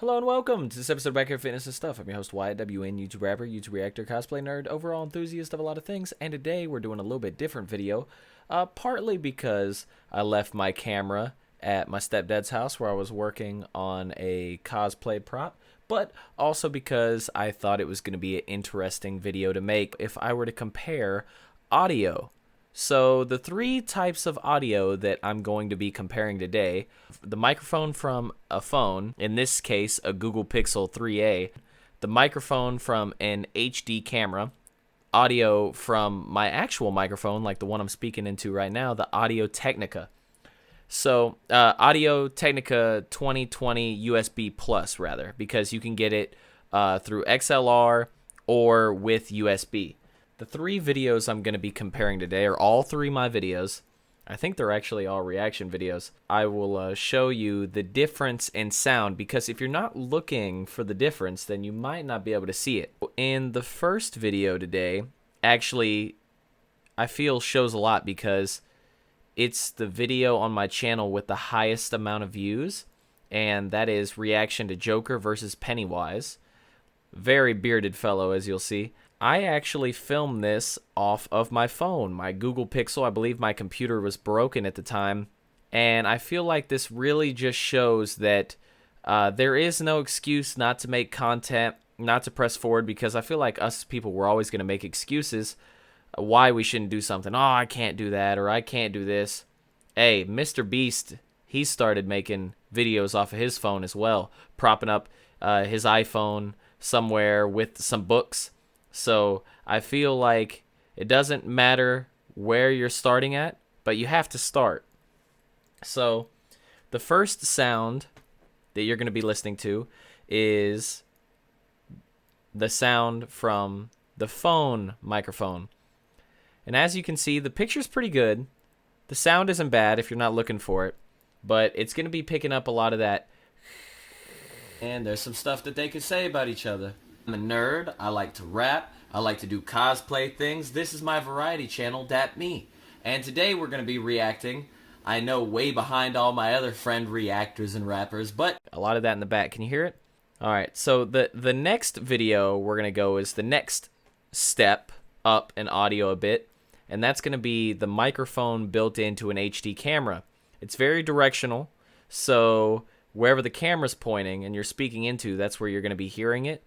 Hello and welcome to this episode of Backyard Fitness and Stuff. I'm your host Wyatt, WN, YouTube rapper, YouTube reactor, cosplay nerd, overall enthusiast of a lot of things, and today we're doing a little bit different video, partly because I left my camera at my stepdad's house where I was working on a cosplay prop, but also because I thought it was going to be an interesting video to make if I were to compare audio. So the three types of audio that I'm going to be comparing today: the microphone from a phone, in this case a Google Pixel 3a, the microphone from an HD camera, audio from my actual microphone like the one I'm speaking into right now, the Audio-Technica. So Audio-Technica 2020 USB Plus, rather, because you can get it through XLR or with USB. The three videos I'm going to be comparing today are all three my videos. I think they're actually all reaction videos. I will show you the difference in sound, because if you're not looking for the difference, then you might not be able to see it. In the first video today, actually, I feel shows a lot because it's the video on my channel with the highest amount of views, and that is reaction to Joker versus Pennywise. Very bearded fellow, as you'll see. I actually filmed this off of my phone, my Google Pixel. I believe my computer was broken at the time, and I feel like this really just shows that there is no excuse not to make content, not to press forward, because I feel like us people, we're always going to make excuses why we shouldn't do something. Oh, I can't do that, or I can't do this. Hey, Mr. Beast, he started making videos off of his phone as well, propping up his iPhone somewhere with some books. So I feel like it doesn't matter where you're starting at, but you have to start. So the first sound that you're going to be listening to is the sound from the phone microphone. And as you can see, the picture's pretty good. The sound isn't bad if you're not looking for it, but it's going to be picking up a lot of that. And there's some stuff that they could say about each other. I'm a nerd, I like to rap, I like to do cosplay things. This is my variety channel, Dat Me. And today we're going to be reacting. I know, way behind all my other friend reactors and rappers, but a lot of that in the back. Can you hear it? Alright, so the next video we're going to go is the next step up in audio a bit, and that's going to be the microphone built into an HD camera. It's very directional, so wherever the camera's pointing and you're speaking into, that's where you're going to be hearing it.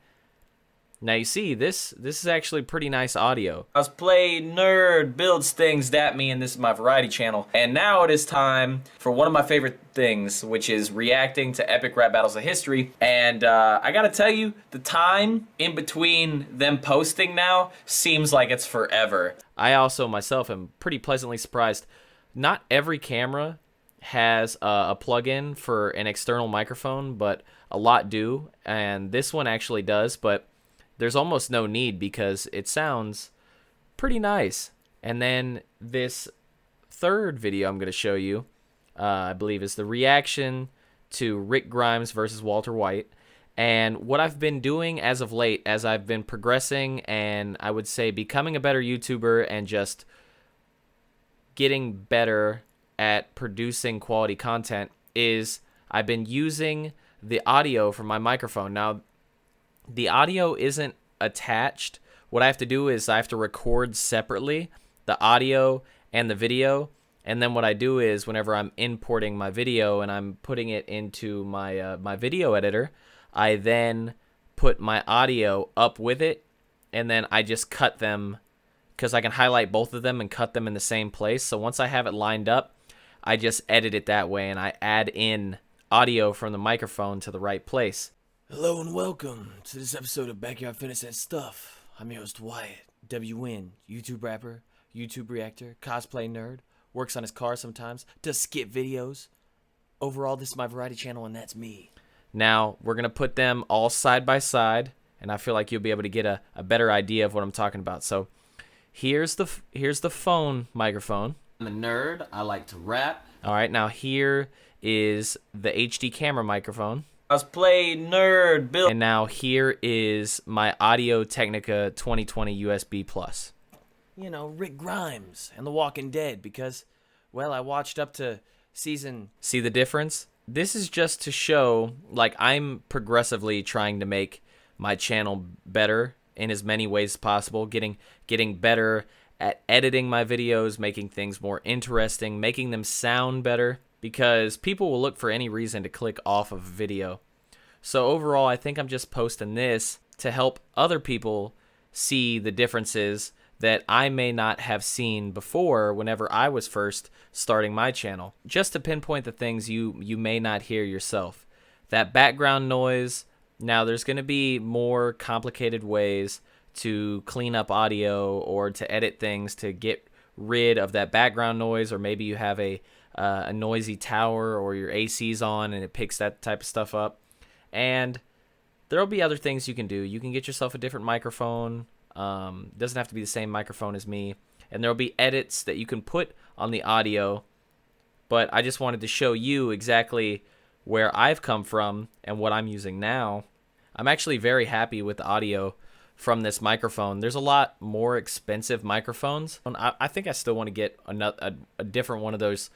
Now you see, this is actually pretty nice audio. Cosplay nerd builds things, Dat Me, and this is my variety channel. And now it is time for one of my favorite things, which is reacting to epic rap battles of history. And I gotta tell you, the time in between them posting now seems like it's forever. I also myself am pretty pleasantly surprised. Not every camera has a plug-in for an external microphone, but a lot do, and this one actually does, but there's almost no need because it sounds pretty nice. And then this third video I'm going to show you, I believe, is the reaction to Rick Grimes versus Walter White. And what I've been doing as of late, as I've been progressing and I would say becoming a better YouTuber and just getting better at producing quality content, is I've been using the audio from my microphone. Now, the audio isn't attached. What I have to do is I have to record separately the audio and the video, and then what I do is whenever I'm importing my video and I'm putting it into my my video editor, I then put my audio up with it, and then I just cut them, because I can highlight both of them and cut them in the same place. So once I have it lined up, I just edit it that way, and I add in audio from the microphone to the right place. Hello and welcome to this episode of Backyard Fitness and Stuff. I'm your host Wyatt, WN, YouTube rapper, YouTube reactor, cosplay nerd, works on his car sometimes, does skit videos. Overall, this is my variety channel, and that's me. Now, we're going to put them all side by side, and I feel like you'll be able to get a better idea of what I'm talking about. So, here's the phone microphone. I'm a nerd, I like to rap. Alright, now here is the HD camera microphone. Cosplay nerd build. And now here is my Audio-Technica 2020 USB Plus. You know, Rick Grimes and The Walking Dead, because, well, I watched up to season. See the difference? this is just to show, like, I'm progressively trying to make my channel better in as many ways as possible, getting better at editing my videos, making things more interesting, making them sound better, because people will look for any reason to click off of a video. So overall, I think I'm just posting this to help other people see the differences that I may not have seen before whenever I was first starting my channel. Just to pinpoint the things you may not hear yourself. That background noise. Now, there's going to be more complicated ways to clean up audio or to edit things to get rid of that background noise, or maybe you have a noisy tower or your AC's on and it picks that type of stuff up. And there'll be other things you can do. You can get yourself a different microphone. Doesn't have to be the same microphone as me. And there'll be edits that you can put on the audio. But I just wanted to show you exactly where I've come from and what I'm using now. I'm actually very happy with the audio from this microphone. There's a lot more expensive microphones. I think I still want to get a different one of those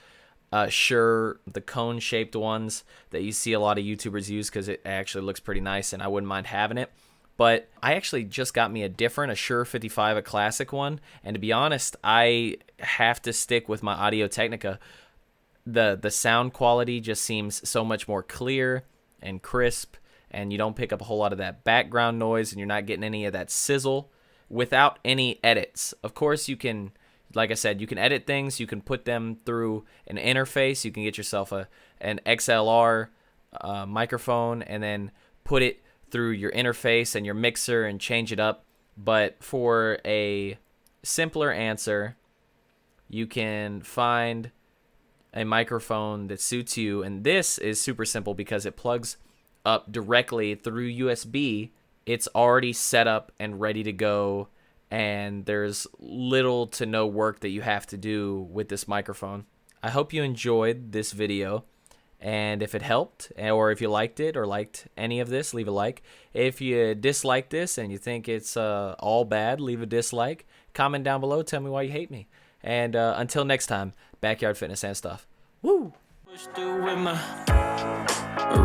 Shure, the cone-shaped ones that you see a lot of YouTubers use, because it actually looks pretty nice and I wouldn't mind having it. But I actually just got me a Shure 55, a classic one, and to be honest, I have to stick with my Audio-Technica. The sound quality just seems so much more clear and crisp, and you don't pick up a whole lot of that background noise, and you're not getting any of that sizzle without any edits. Of course, you can, like I said, you can edit things. You can put them through an interface. You can get yourself an XLR microphone and then put it through your interface and your mixer and change it up. But for a simpler answer, you can find a microphone that suits you. And this is super simple because it plugs up directly through USB. It's already set up and ready to go, and there's little to no work that you have to do with this microphone. I hope you enjoyed this video, and if it helped, or if you liked it or liked any of this, leave a like. If you dislike this and you think it's all bad, leave a dislike. Comment down below, tell me why you hate me. And until next time, backyard fitness and stuff. Woo! Push through with my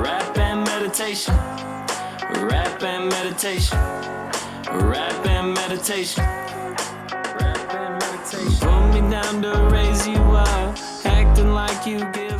rap and meditation, rap and meditation, rap and meditation, rap and meditation. Put me down to raise you up, acting like you give